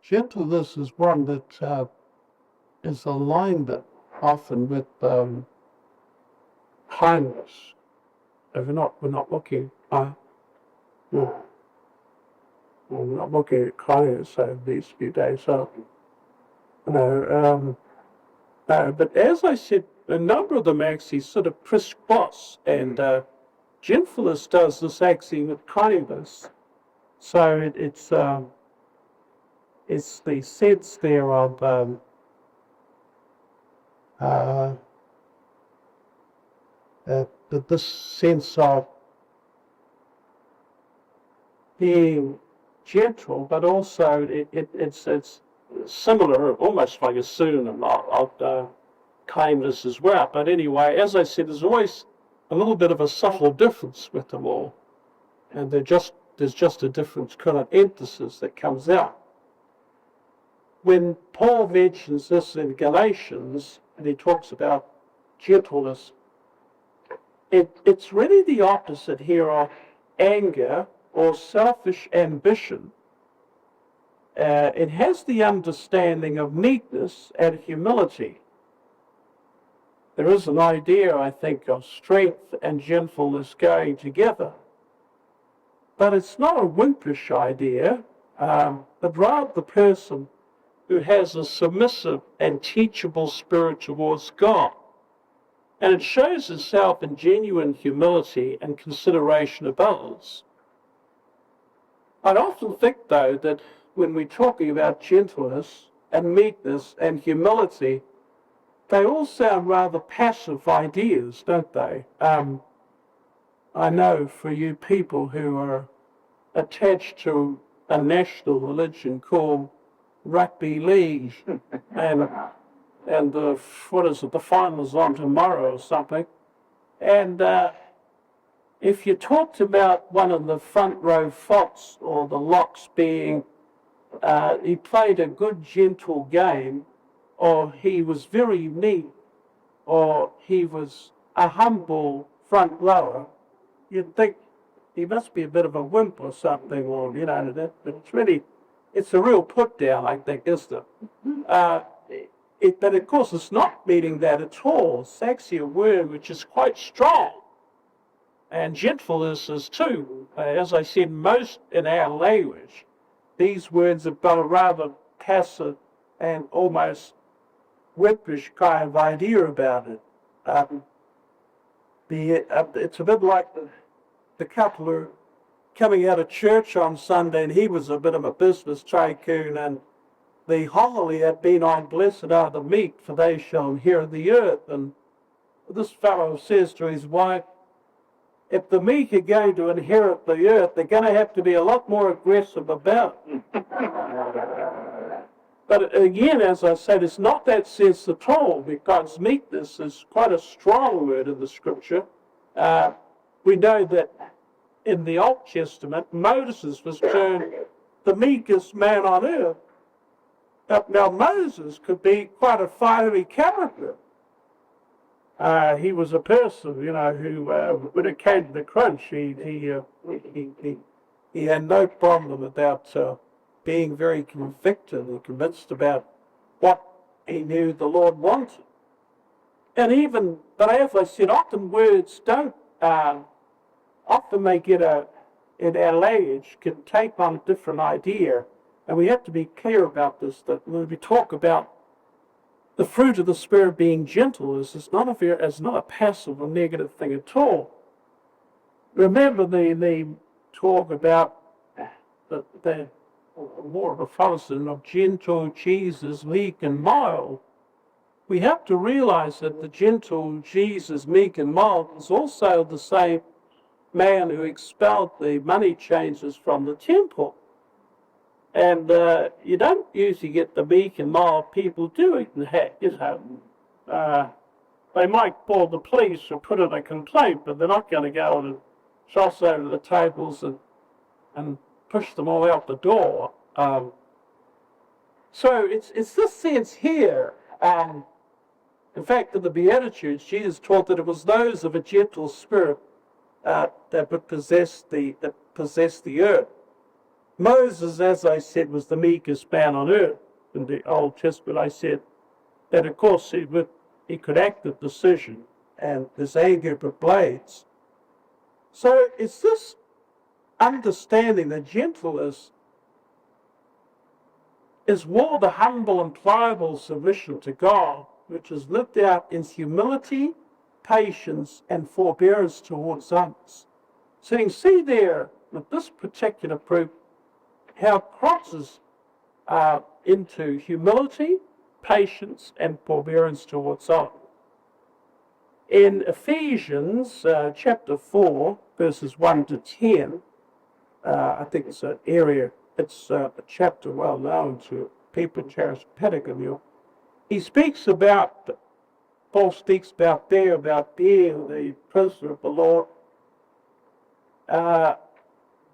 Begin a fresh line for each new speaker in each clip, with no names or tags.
Gentleness is one that is aligned often with kindness. If we're not looking, we're not looking at kindness over these few days. So, but as I said, a number of them actually sort of crisscross, and gentleness does this actually with kindness. So it's the sense there of this sense of being gentle, but also it's similar, almost like a synonym of kindness as well. But anyway, as I said, there's always a little bit of a subtle difference with them all, and there's just a different kind of emphasis that comes out. When Paul mentions this in Galatians, and he talks about gentleness, it's really the opposite here of anger or selfish ambition. It has the understanding of meekness and humility. There is an idea, I think, of strength and gentleness going together. But it's not a wimpish idea, but rather the person who has a submissive and teachable spirit towards God. And it shows itself in genuine humility and consideration of others. I often think, though, that when we're talking about gentleness and meekness and humility, they all sound rather passive ideas, don't they? I know for you people who are attached to a national religion called rugby league, and the final is on tomorrow or something, and if you talked about one of the front row Fox or the Locks being, he played a good gentle game, or he was very neat, or he was a humble front rower, you'd think he must be a bit of a wimp or something, or, but it's a real put down, I think, isn't it? But of course it's not meaning that at all. It's actually a word which is quite strong. And gentleness is too. As I said, most in our language, these words have got a rather passive and almost wimpish kind of idea about it. It's a bit like the couple who coming out of church on Sunday, and he was a bit of a business tycoon, and the homily had been on blessed are the meek, for they shall inherit the earth. And this fellow says to his wife, if the meek are going to inherit the earth, they're going to have to be a lot more aggressive about it. But again, as I said, it's not that sense at all, because meekness is quite a strong word in the scripture. We know that in the Old Testament, Moses was termed the meekest man on earth. Now, Moses could be quite a fiery character. He was a person, who, when it came to the crunch, he had no problem about being very convicted and convinced about what he knew the Lord wanted. But as I said, often words don't, often they get in our language, can take on a different idea. And we have to be clear about this, that when we talk about the fruit of the Spirit being gentleness, it's not a passive or negative thing at all. Remember the talk about the more of a fallacy of gentle Jesus, meek and mild. We have to realize that the gentle Jesus, meek and mild, is also the same man who expelled the money changers from the temple. And you don't usually get the meek and mild people doing that, They might call the police or put in a complaint, but they're not going to go and toss over the tables and push them all out the door. So it's this sense here. In fact, in the Beatitudes, Jesus taught that it was those of a gentle spirit that would possess the earth. Moses, as I said, was the meekest man on earth in the Old Testament. I said that, of course, he could act with decision, and his anger but blades. So it's this understanding that gentleness is more the humble and pliable submission to God, which is lived out in humility, patience, and forbearance towards others. So you can see there with this particular proof how it crosses into humility, patience, and forbearance towards others. In Ephesians chapter 4, verses 1 to 10, I think it's an area, it's a chapter well known to people in charismatic. He speaks about, Paul speaks about there, about being the prisoner of the Lord.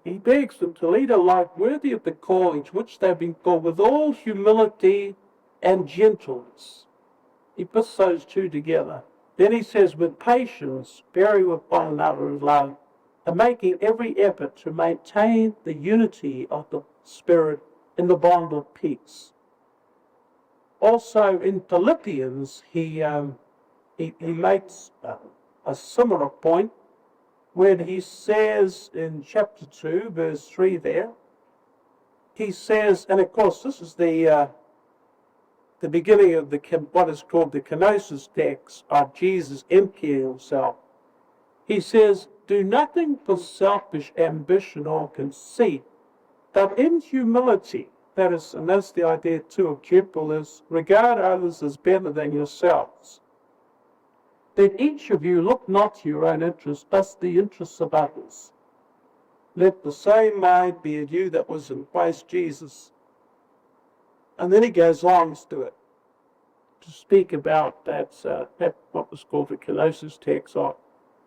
He begs them to lead a life worthy of the calling to which they have been called, with all humility and gentleness. He puts those two together. Then he says, with patience, bearing with one another in love, and making every effort to maintain the unity of the Spirit in the bond of peace. Also in Philippians, he makes a similar point when he says in chapter 2, verse 3 there, he says, and of course this is the beginning of what is called the kenosis text of Jesus emptying himself. He says, do nothing for selfish ambition or conceit, but in humility, that is, and that's the idea too of gentleness, regard others as better than yourselves. Let each of you look not to your own interests, but the interests of others. Let the same mind be in you that was in Christ Jesus. And then he goes on to speak about that what was called the kenosis text of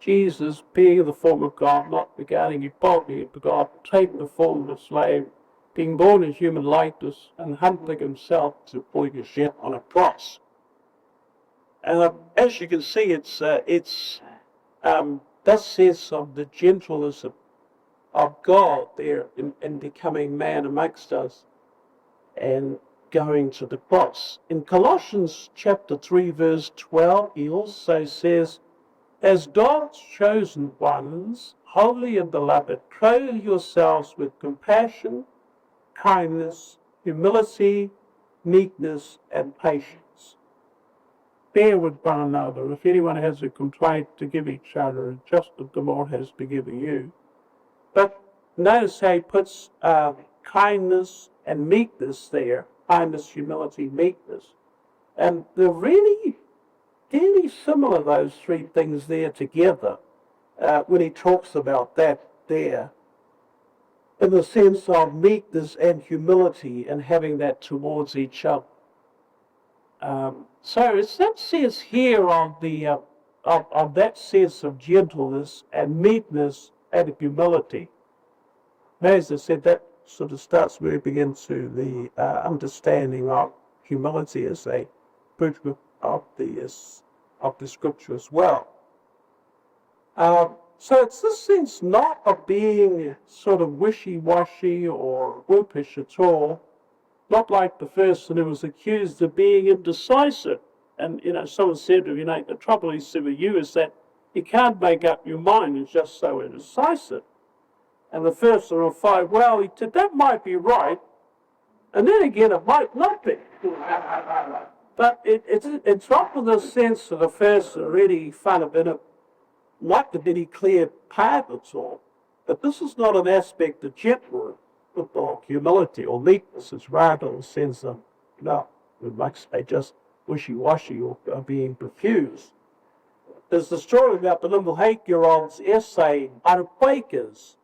Jesus being in the form of God, not regarding equality with God, taking the form of a slave, being born in human likeness, and humbling himself to putting his death on a cross. And as you can see, it's that sense of the gentleness of God there in becoming man amongst us and going to the cross. In Colossians chapter 3, verse 12, he also says, as God's chosen ones, holy and beloved, clothe yourselves with compassion, kindness, humility, meekness, and patience. Bear with one another. If anyone has a complaint, to give each other, just as the Lord has forgiven you. But notice how he puts kindness and meekness there. Kindness, humility, meekness. And they're really similar, those three things there together, when he talks about that there, in the sense of meekness and humility and having that towards each other. So it's that sense here of that sense of gentleness and meekness and humility. As I said, that sort of starts moving into the understanding of humility as a principle of the scripture as well. So it's this sense not of being sort of wishy-washy or whoopish at all, not like the person who was accused of being indecisive. And, someone said to him, the trouble he said with you is that you can't make up your mind, it's just so indecisive. And the first replied, well, he said, that might be right, and then again it might not be. But it's not with the sense of the first already found a bit of not the very clear path at all. But this is not an aspect of gentleness or humility or meekness. It's rather a sense of, we might say just wishy-washy or being profuse. There's the story about the little 8-year-old's essay on Quakers.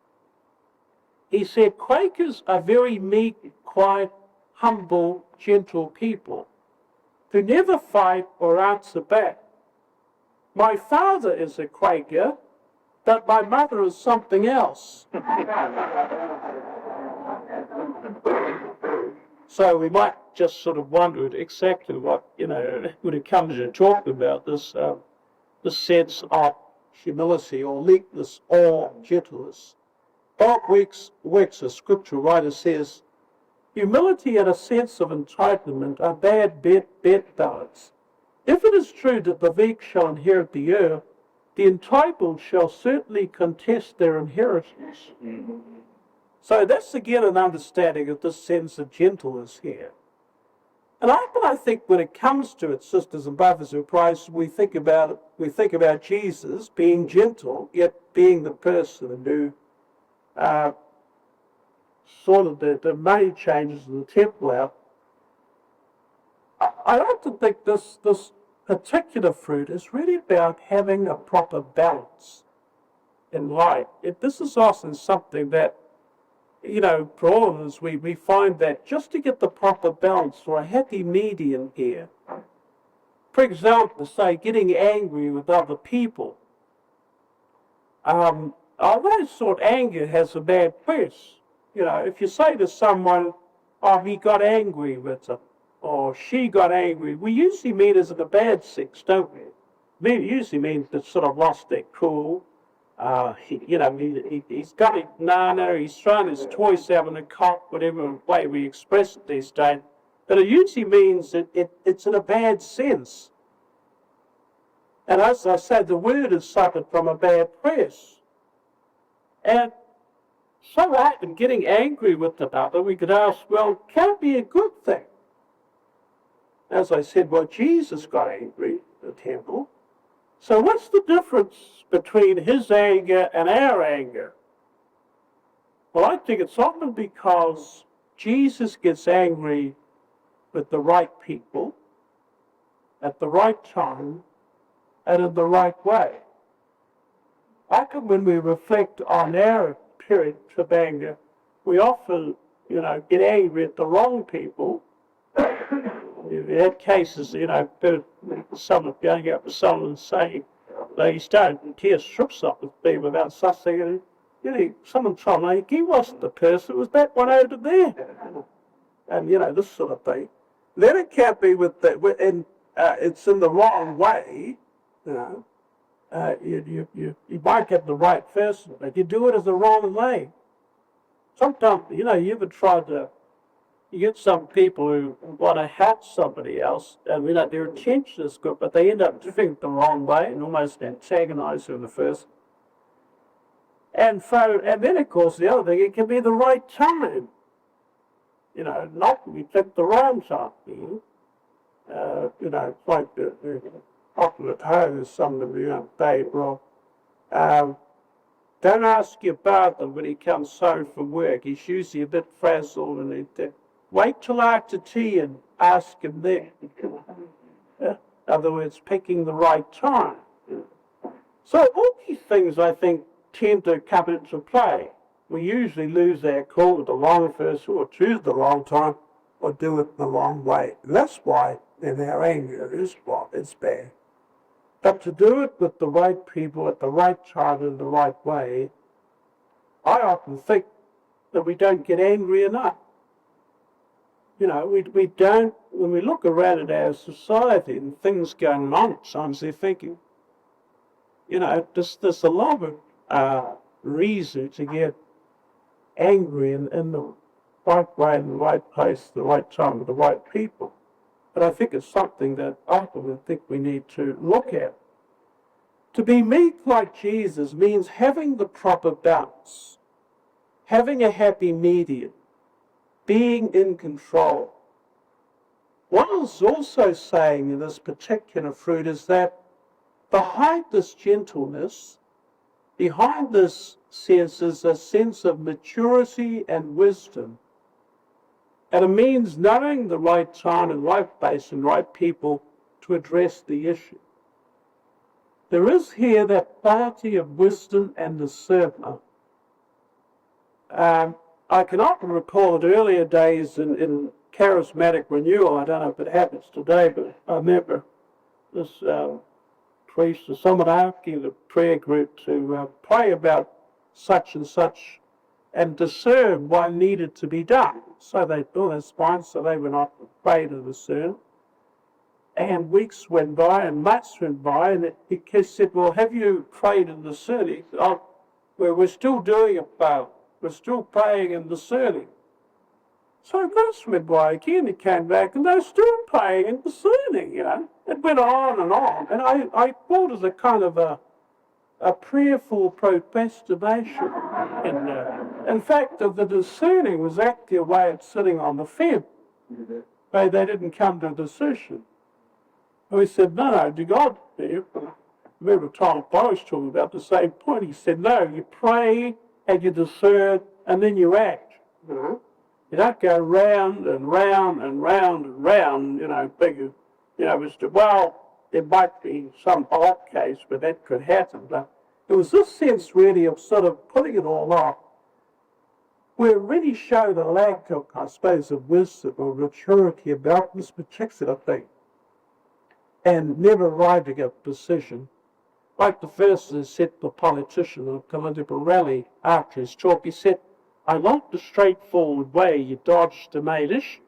He said, Quakers are very meek, quiet, humble, gentle people who never fight or answer back. My father is a Quaker, but my mother is something else. So we might just sort of wonder exactly what, when it comes to talking about this sense of humility or meekness or gentleness. Bob Weeks, a scripture writer, says, humility and a sense of entitlement are bad bet balance. If it is true that the weak shall inherit the earth, the entitled shall certainly contest their inheritance. So that's again an understanding of this sense of gentleness here. And I think when it comes to it, sisters and brothers in Christ, we think about Jesus being gentle, yet being the person who sorted the money changers in the temple out. I often think this particular fruit is really about having a proper balance in life. This is often something that, for all of us, we find that just to get the proper balance or a happy medium here, for example, say getting angry with other people, although sort of anger has a bad press, if you say to someone, oh, he got angry with them, or she got angry, we usually mean it in a bad sense, don't we? We usually mean they sort of lost their cool. He's got it, he's thrown his toys out in a cot, whatever way we express it these days. But it usually means it's in a bad sense. And as I said, the word has suffered from a bad press. And so often getting angry with the other, we could ask, well, can it be a good thing? As I said, well, Jesus got angry at the temple. So what's the difference between his anger and our anger? Well, I think it's often because Jesus gets angry with the right people, at the right time, and in the right way. I think when we reflect on our period of anger, we often, get angry at the wrong people. We've had cases, someone going up to someone and saying, he started to tear strips up with people about something, and someone told me he wasn't the person, it was that one over there. And, this sort of thing. Then it can't be with that, and it's in the wrong way, you might get the right person, but you do it as the wrong way. Sometimes, you ever tried to, you get some people who want to help somebody else, and their intention is good, but they end up doing it the wrong way and almost antagonize them in the first. And then of course the other thing, it can be the right time. Not we pick the wrong time. It's like the popular tone is some of the Dave Rob. Don't ask your father when he comes home from work. He's usually a bit frazzled, and wait till after tea and ask him then. In other words, picking the right time. So all these things, I think, tend to come into play. We usually lose our cool with the wrong person, or choose the wrong time, or do it the wrong way. And that's why in our anger it's bad. But to do it with the right people at the right time in the right way, I often think that we don't get angry enough. We don't, when we look around at our society and things going on, sometimes they're thinking, there's a lot of reason to get angry in the right way, in the right place, the right time, with the right people. But I think it's something that often I think we need to look at. To be meek like Jesus means having the proper balance, having a happy medium, being in control. What it's also saying in this particular fruit is that behind this gentleness, behind this sense is a sense of maturity and wisdom. And it means knowing the right time and right place and right people to address the issue. There is here that quality of wisdom and discernment. I can often recall in earlier days in charismatic renewal, I don't know if it happens today, but I remember this priest or someone asking the prayer group to pray about such and such and discern what needed to be done. So they thought that's fine, so they were not afraid to discern. And weeks went by and months went by, and he said, well, have you prayed and discerned? He said, oh, we're still doing it, Father. were still praying and discerning. So this went by again, he came back, and they were still praying and discerning, you know. It went on, and I thought as a kind of a prayerful procrastination. In fact, the discerning was actually a way of sitting on the fence. They didn't come to a decision. And we said, no, to God, I remember Tom Boris talking about the same point. He said, no, you pray and you discern and then you act. You don't go round and round and round and round, you know, thinking, you know, well, there might be some odd case where that could happen, but it was this sense really of sort of putting it all off, where it really showed a lack of, I suppose, of wisdom or maturity about this particular thing, and never arriving at a decision. Like the first said the politician in a political rally after his talk, he said, I like the straightforward way you dodged the main issue.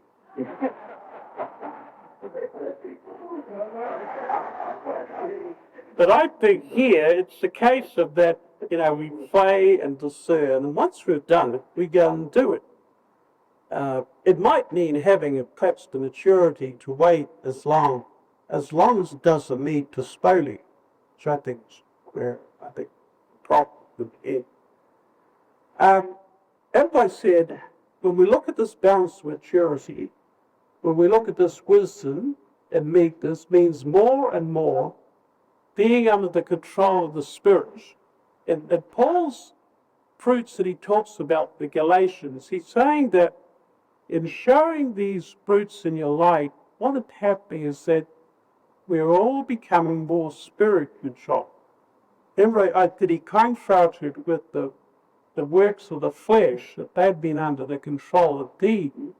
But I think here it's the case of that, you know, we pray and discern, and once we've done it, we go and do it. It might mean having perhaps the maturity to wait as long as it doesn't lead to spoiling, which I think is where the problem would end. As I said, when we look at this balanced maturity, when we look at this wisdom and meekness, means more and more being under the control of the Spirit. And Paul's fruits that he talks about, the Galatians, he's saying that in showing these fruits in your life, what is happening is that we're all becoming more Spirit controlled. Remember, that he contrasted with the works of the flesh, that they'd been under the control of demons.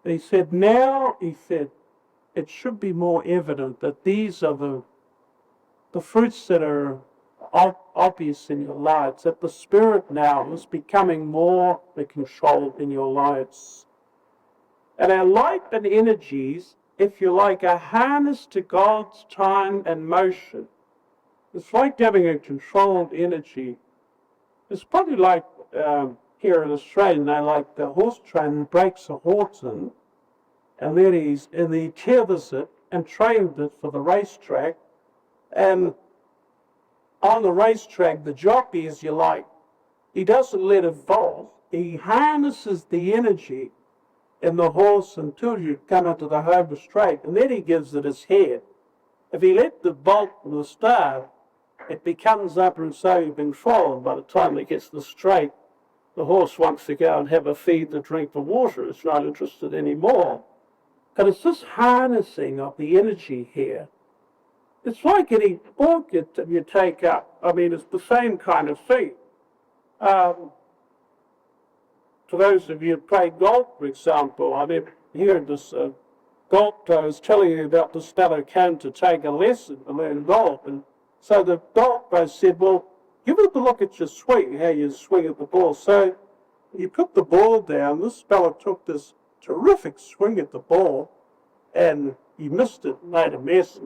And he said, it should be more evident that these are the fruits that are obvious in your lives, that the Spirit now is becoming more the control in your lives. And our life and energies, if you like, are harnessed to God's time and motion. It's like having a controlled energy. It's probably like here in Australia, they like the horse trainer breaks a horse in, and then he tethers it and trains it for the racetrack. And on the racetrack, the jockey, as you like, he doesn't let it fall. He harnesses the energy in the horse until you come into the home straight, and then he gives it his head. If he let the bolt from the start, it becomes up and so you've been followed. By the time it gets the straight, the horse wants to go and have a feed to drink the water. It's not interested anymore. But it's this harnessing of the energy here. It's like any book you take up. I mean, it's the same kind of thing. For those of you who play golf, for example, I mean, here this golf player was telling you about this fellow came to take a lesson to learn golf. And so the golf player said, well, give it a look at your swing, how you swing at the ball. So you put the ball down. This fellow took this terrific swing at the ball, and he missed it, made a mess.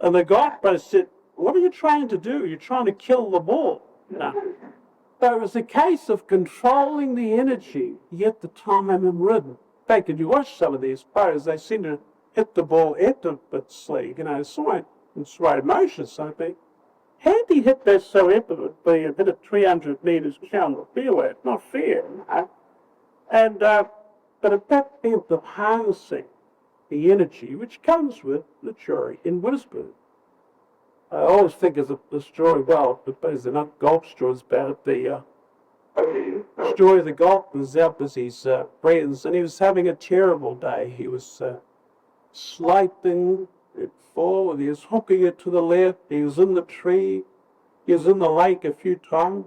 And the golf player said, what are you trying to do? You're trying to kill the ball. No. So it was a case of controlling the energy, yet the time and rhythm. In fact, if you watch some of these players, they seem to hit the ball effortlessly, you know, in slow motion, so to speak. How do you hit that so effortlessly and hit it 300 metres down the fairway? It's not fair, you know. And, but at that point of harnessing the energy, which comes with maturity in wisdom. I always think of the story, well, because they're not golf stories about it, the story of the golfer was out with his friends, and he was having a terrible day. He was sliding it forward, he was hooking it to the left, he was in the tree, he was in the lake a few times,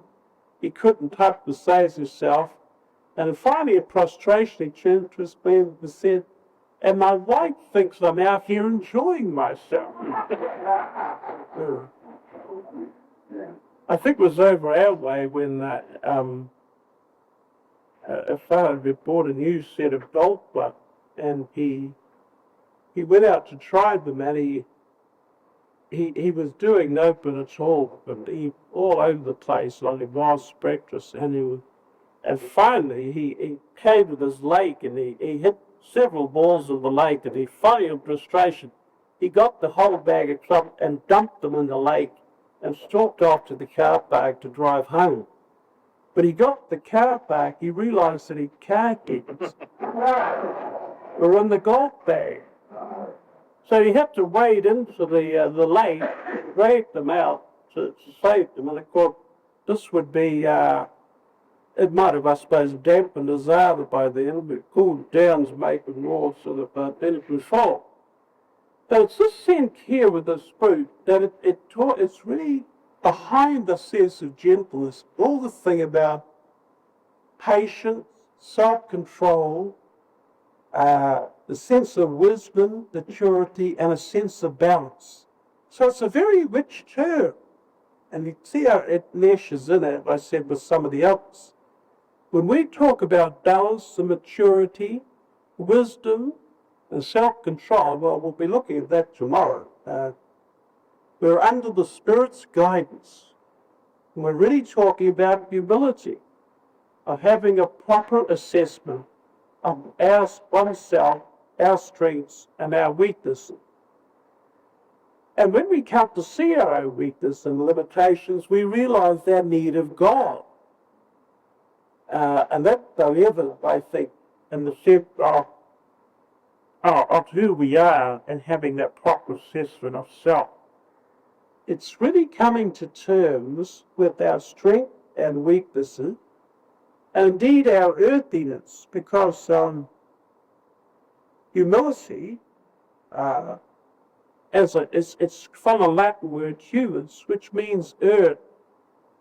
he couldn't touch to save himself, and finally in prostration he turned to his friend and said, and my wife thinks I'm out here enjoying myself. I think it was over our way when a fellow had bought a new set of golf clubs, and he went out to try them, and he was doing no good at all, but he all over the place like a vast practice, and And finally, he came to this lake, and he hit several balls in the lake, and he finally, in frustration, he got the whole bag of clubs and dumped them in the lake and stalked off to the car park to drive home. But he got the car park, he realised that his car keys were in the golf bag. So he had to wade into the lake, drag them out to save them. And of course, this would be, it might have, I suppose, dampened his ardor by then, but cooled down to make it more sort of, then it was full. So it's this sense here with this fruit that it's really behind the sense of gentleness, all the thing about patience, self-control, the sense of wisdom, maturity, and a sense of balance. So it's a very rich term. And you see how it meshes in it, I said, with some of the others. When we talk about balance and maturity, wisdom, and self-control, well, we'll be looking at that tomorrow. We're under the Spirit's guidance. And we're really talking about humility, of having a proper assessment of oneself, our strengths, and our weaknesses. And when we come to see our own weakness and limitations, we realize our need of God. And that's so evident, I think, in the sense of who we are and having that proper assessment of self. It's really coming to terms with our strength and weaknesses, and indeed our earthiness, because humility, it's from a Latin word humus, which means earth,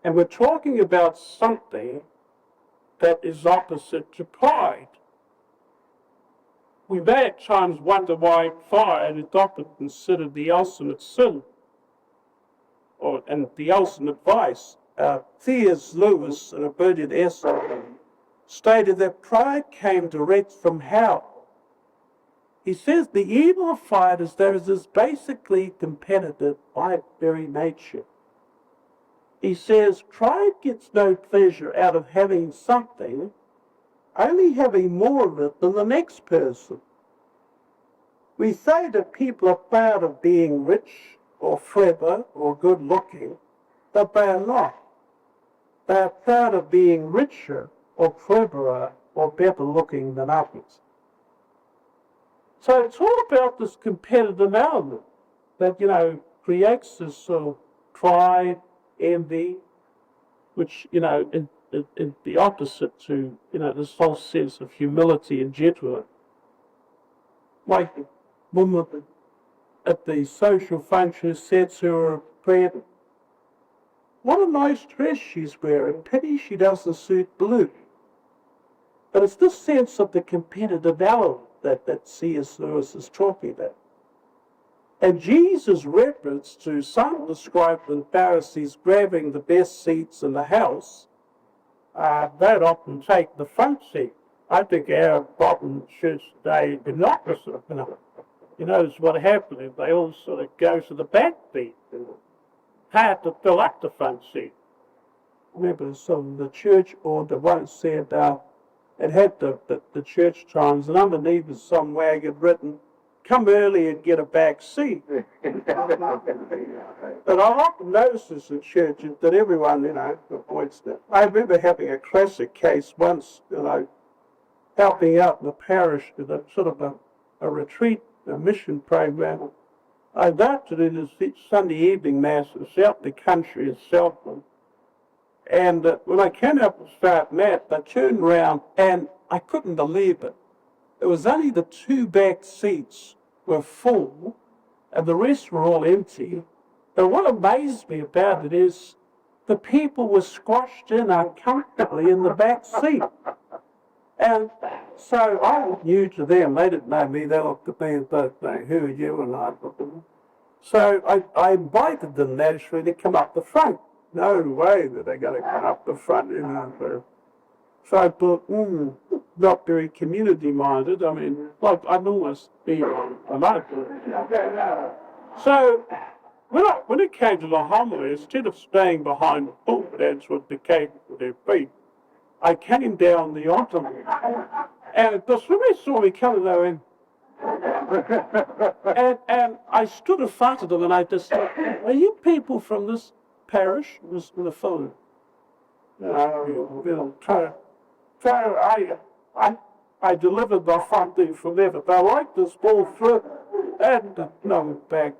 and we're talking about something that is opposite to pride. We may at times wonder why pride is often considered the ultimate sin, and the ultimate vice. C.S. Lewis, in a brilliant essay, stated that pride came direct from hell. He says the evil of pride is that it is basically competitive by its very nature. He says pride gets no pleasure out of having something, only having more of it than the next person. We say that people are proud of being rich or clever or good looking, but they are not. They are proud of being richer or cleverer or better looking than others. So it's all about this competitive element that, creates this sort of pride, envy, which, is the opposite to, this whole sense of humility and gentleness. Like the woman at the social function said to her friend, "What a nice dress she's wearing. Pity she doesn't suit blue." But it's this sense of the competitive element that C.S. Lewis is talking about. And Jesus' reference to some described the Pharisees grabbing the best seats in the house, they'd often take the front seat. I think our problem church today is the opposite. You notice what happened is they all sort of go to the back seat and hard to fill up the front seat. I remember the church order once said it had the church times, and underneath was some wag had written, "Come early and get a back seat." But I often notice this in churches that everyone, avoids that. I remember having a classic case once, helping out in the parish with a sort of a retreat, a mission program. I adopted it as Sunday evening masses out the country itself. And when I came up to start mass, I turned around and I couldn't believe it. It was only the two back seats were full and the rest were all empty. But what amazed me about it is the people were squashed in uncomfortably in the back seat. And so I was new to them. They didn't know me. They looked at me and both saying, "Who are you?" And I looked at them. So I invited them naturally to come up the front. No way that they're going to come up the front, So I thought, not very community-minded. I mean, like I'd almost be alone. So when it came to the homily, instead of staying behind the pulpit, that's what the came to their feet. I came down the ottoman, and the swimmers saw me coming, they went, and I stood in front of them and I just said, are you people from this parish? It was the fellow. I delivered the funding from there, but they liked this ball through and no back.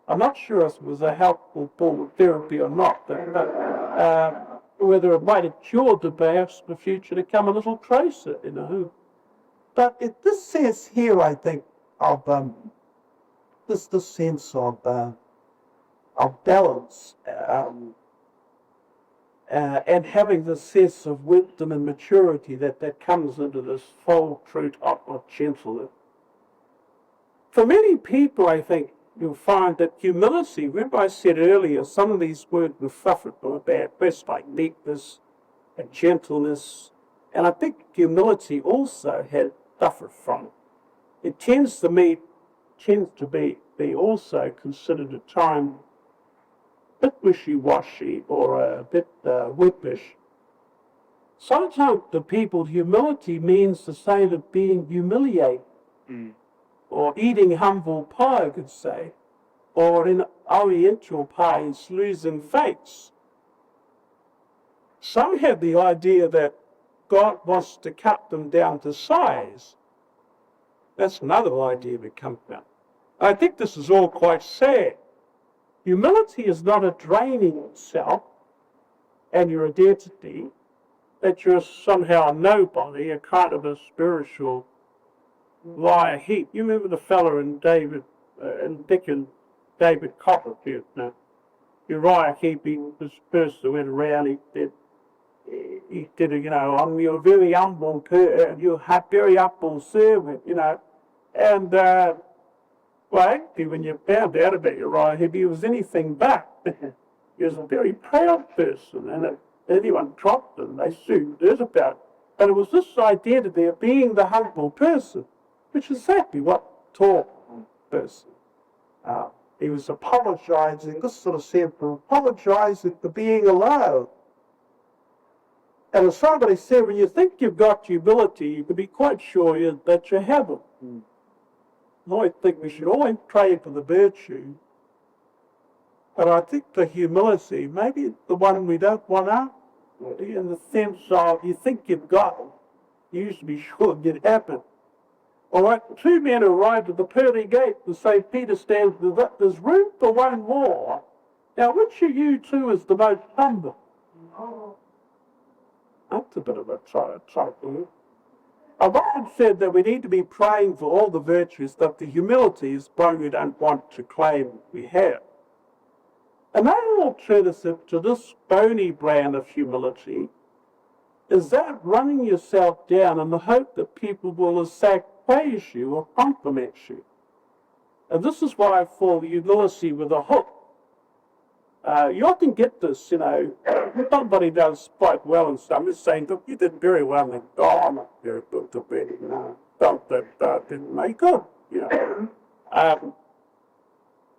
I'm not sure if it was a helpful ball therapy or not, but whether it might have cured the perhaps in the future to come a little closer, you know. But this sense here, I think, of this sense of balance and having the sense of wisdom and maturity that comes into this full truth of gentleness. For many people, I think you'll find that humility, remember I said earlier, some of these words were suffered from a bad press, like meekness and gentleness, and I think humility also had suffered from. It tends to be also considered a time a bit wishy-washy or a bit whippish. Sometimes to people, humility means the same as being humiliated, or eating humble pie, I could say, or in Oriental pies, losing face. Some have the idea that God wants to cut them down to size. That's another idea that comes out. I think this is all quite sad. Humility is not a draining itself and your identity, that you're somehow a nobody, a kind of a spiritual liar heap. You remember the fella in David Copperfield, no? Uriah Heep, this person who went around, he did, you're a very humble, you're a very humble servant, and well, actually, when you found out about Uriah Heep, he was anything but. He was a very proud person, and if anyone dropped him, they soon did about it. But it was this identity of being the humble person, which is exactly what taught the person. He was apologizing, this sort of said, for apologizing for being alone. And as somebody said, when you think you've got humility, you can be quite sure that you haven't. I think we should always pray for the virtue, but I think the humility, maybe the one we don't want out, in the sense of you think you've got it, you used to be sure it happened. All right, two men arrived at the pearly gate, and St. Peter stands, there's room for one more. Now, which of you two is the most humble? That's a bit of a trouble. I've often said that we need to be praying for all the virtues, that the humility is one we don't want to claim we have. Another alternative to this bony brand of humility is that running yourself down in the hope that people will praise you or compliment you. And this is what I call humility with a hook. You often get this, somebody does quite well and stuff. I'm just saying, look, you did very well, and I'm not very good to be, felt that didn't make up,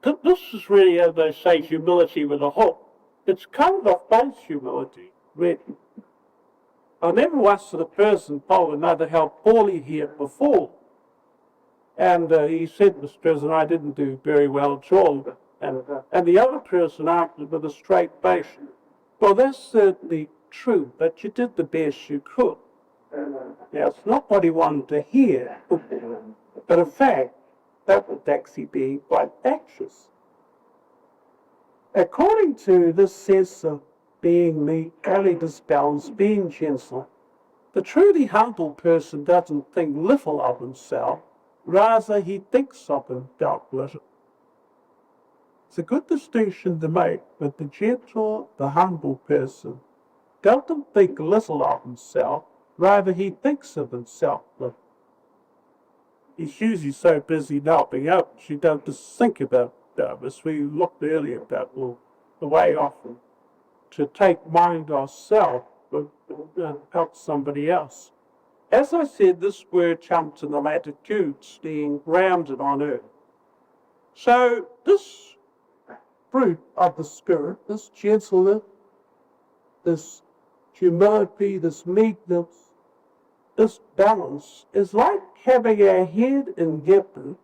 This is really, as they say, humility with a hook. It's kind of a false humility, really. I never once to the person told another how poorly he had performed. And he said, Mr. President, I didn't do very well at all. And the other person answered with a straight face, well, that's certainly true, but you did the best you could. Now, it's not what he wanted to hear, but in fact, that was actually being quite anxious. According to this sense of being meek, only dispels being gentle, the truly humble person doesn't think little of himself, rather he thinks of himself little. It's a good distinction to make, but the gentle, the humble person doesn't think little of himself, rather he thinks of himself little. He's usually so busy not being out, she doesn't just think about that, as we looked earlier about the way often to take mind of self but help somebody else. As I said, this word comes to the latitudes being grounded on earth. So this fruit of the Spirit, this gentleness, this humility, this meekness, this balance is like having our head in heaven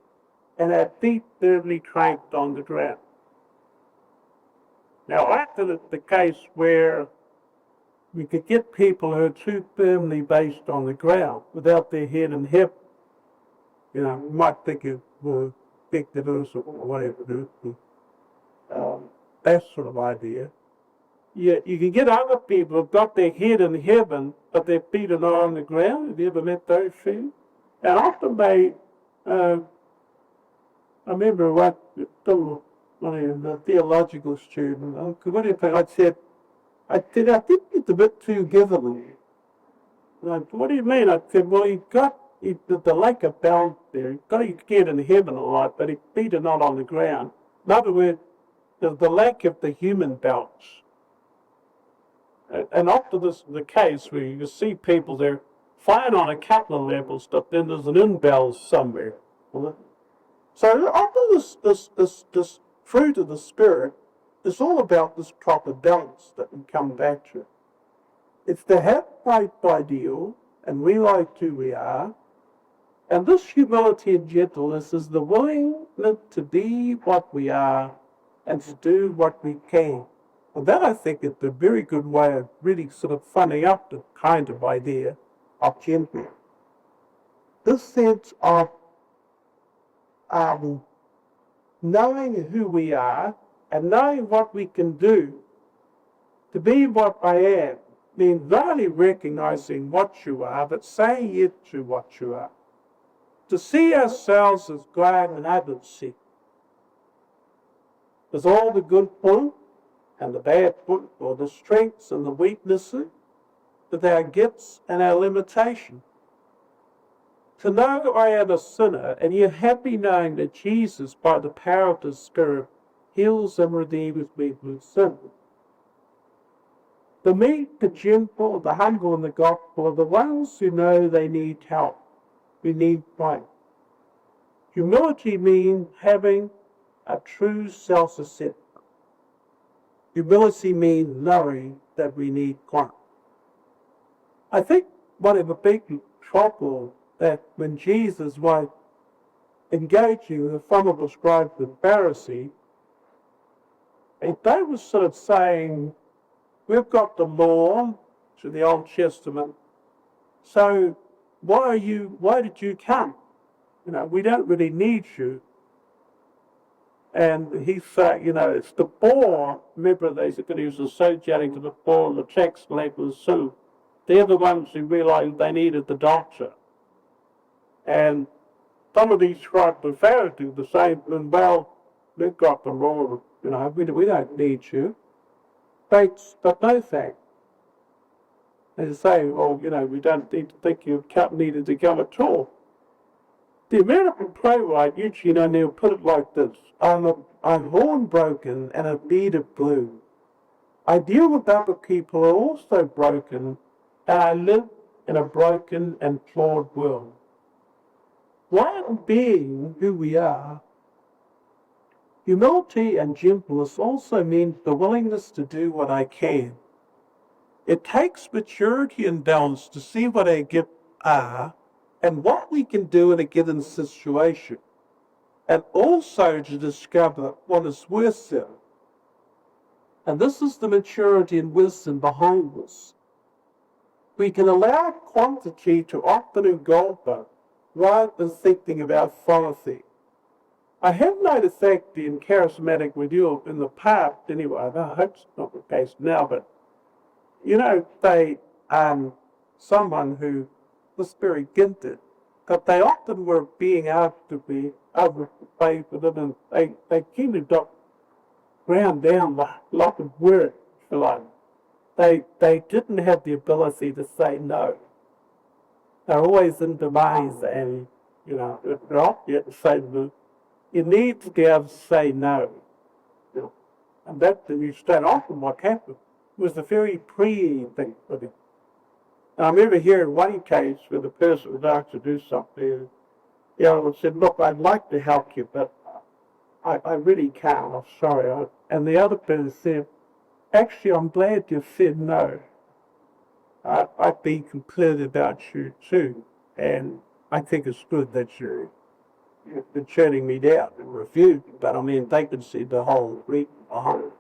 and our feet firmly tranked on the ground. Now, often it's the case where we could get people who are too firmly based on the ground without their head in heaven. You know, we might think of effectiveness or whatever it is. That sort of idea. You can get other people who've got their head in heaven, but their feet are not on the ground. Have you ever met those people? And often I remember one of the theological student, I said, I think it's a bit too giveaway. What do you mean? I said, well, you've got the lack of balance there. You've got to get in heaven a lot, but his feet are not on the ground. In other words, there's the lack of the human balance. And often this is the case where you see people, they're fine on a couple of levels, but then there's an imbalance somewhere. So often this fruit of the Spirit is all about this proper balance that we come back to. It's to have faith ideal and realize who we are. And this humility and gentleness is the willingness to be what we are and to do what we can. And that, I think, is a very good way of really sort of funning up the kind of idea of gentleness. This sense of knowing who we are and knowing what we can do to be what I am means not only recognizing what you are, but saying it to what you are. To see ourselves as God and others see. There's all the good points and the bad points, or the strengths and the weaknesses, with our gifts and our limitations. To know I am a sinner, and yet happy knowing that Jesus, by the power of the Spirit, heals and redeems me from sin. The meek, the gentle, the humble in the gospel are the ones who know they need help, who need faith. Humility means having a true self-acceptance. Humility means knowing that we need Christ. I think one of the big trouble that when Jesus was engaging with the vulnerable scribes and Pharisees, they were sort of saying, we've got the law to the Old Testament, so why did you come? We don't really need you. And he said, it's the poor. Remember, they said that he was associating to the poor and the tax collectors, so they're the ones who realized they needed the doctor. And some of these scribes and Pharisees do the same, and well, they've got the law, we don't need you. But no thanks. They say, well, we don't need to think you needed to come at all. The American playwright Eugene O'Neill put it like this: I'm born broken and a bead of blue. I deal with other people who are also broken, and I live in a broken and flawed world. While being who we are, humility and gentleness also means the willingness to do what I can. It takes maturity and balance to see what our gifts are and what we can do in a given situation, and also to discover what is worth it. And this is the maturity and wisdom behind this. We can allow quantity to often engulf us rather than thinking about quality. I have noticed that in charismatic renewal in the past, anyway. I hope it's not the case now, but they someone who was very gifted, but they often were being asked to be able to pay for them, and they kind of got ground down a lot of work, if you like. They didn't have the ability to say no. They're always in delays, and they're often to say no. You need to be able to say no. And that's the new state. Often what happened was a very freeing thing for them. And I remember hearing one case where the person was asked to do something, and said, look, I'd like to help you, but I really can't. I'm sorry. And the other person said, actually, I'm glad you said no.
I'd be complaining about you too, and I think it's good that you're turning me down and refusing, but I mean, they can see the whole reason behind it.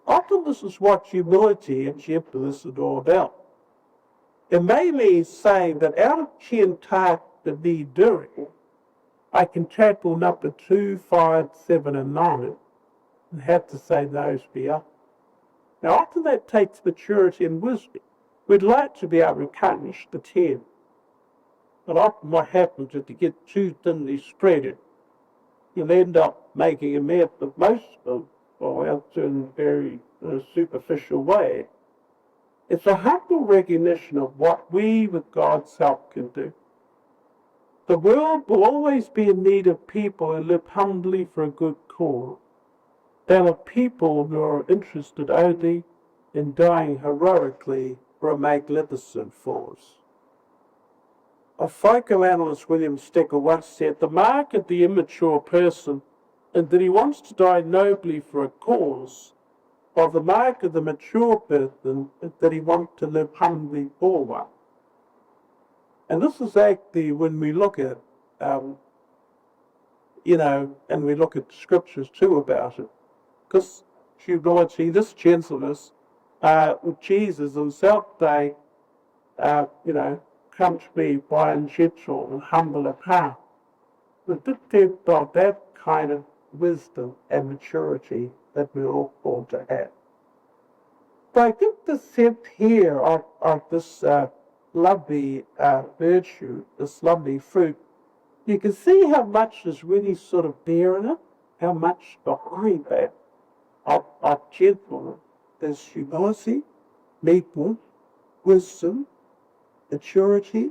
Often this is what humility and gentleness is all about. It may mean saying that out of 10 tasks that need doing, I can tackle number 2, 5, 7, and 9 and have to say those be up. Now, often that takes maturity and wisdom. We'd like to be able to accomplish the 10. But often what happens is to get too thinly spread, you'll end up making a mess of most of them, or else in a very superficial way. It's a humble recognition of what we, with God's help, can do. The world will always be in need of people who live humbly for a good cause, than of people who are interested only in dying heroically for a magnificent cause. A psychoanalyst, William Stecker, once said, the mark of the immature person is that he wants to die nobly for a cause, while the mark of the mature person is that he wants to live humbly for one. And this is actually when we look at, and we look at scriptures too about it. This humility, this gentleness, with Jesus himself, they, come to me by and gentle and humble of heart. But the depth of that kind of wisdom and maturity that we're all called to have. But I think the sense here of this lovely virtue, this lovely fruit, you can see how much is really sort of there in it, how much behind that of gentleness. There's humility, meekness, wisdom, maturity,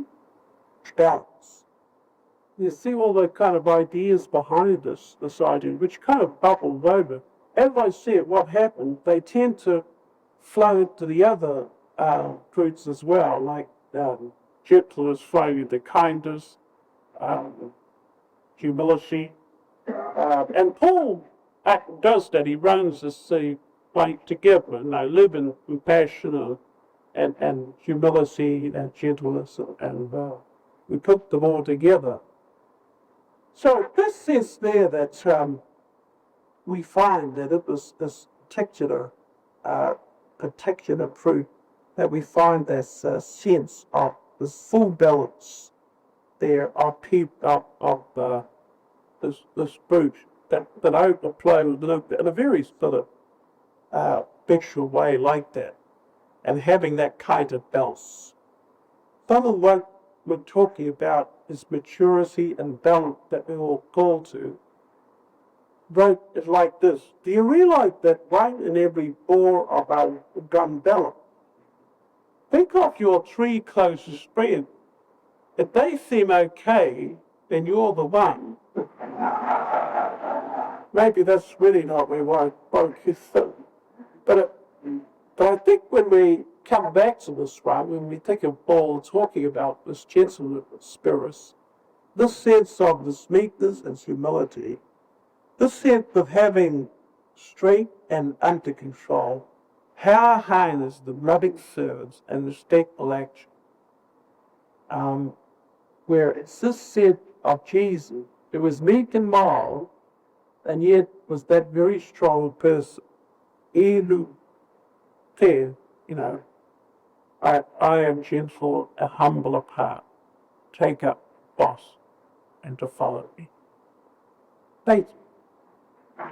balance. You see all the kind of ideas behind this idea, which kind of bubbled over. As I said, what happened, they tend to flow into the other fruits as well, like gentleness flowing into kindness, humility. And Paul does that. He runs this way together, live in compassion and humility and gentleness, and we put them all together. So this says there that we find that it was this particular fruit that we find this sense of this full balance there of this fruit that overflows in a very sort of special way like that, and having that kind of balance. Some of what we're talking about is maturity and balance that we're all called to. Wrote it like this: do you realize that one in every 4 of our gun balance? Think of your 3 closest friends. If they seem okay, then you're the one. Maybe that's really not where we focus on. But I think when we come back to this one, when we think of Paul talking about this gentleness of spirit, this sense of this meekness and humility, this sense of having strength and under control, how high is the loving service and respectful action, where it's this sense of Jesus, it was meek and mild, and yet was that very strong person. He who said, I am gentle and humble of heart. Take up boss and to follow me. Thank you.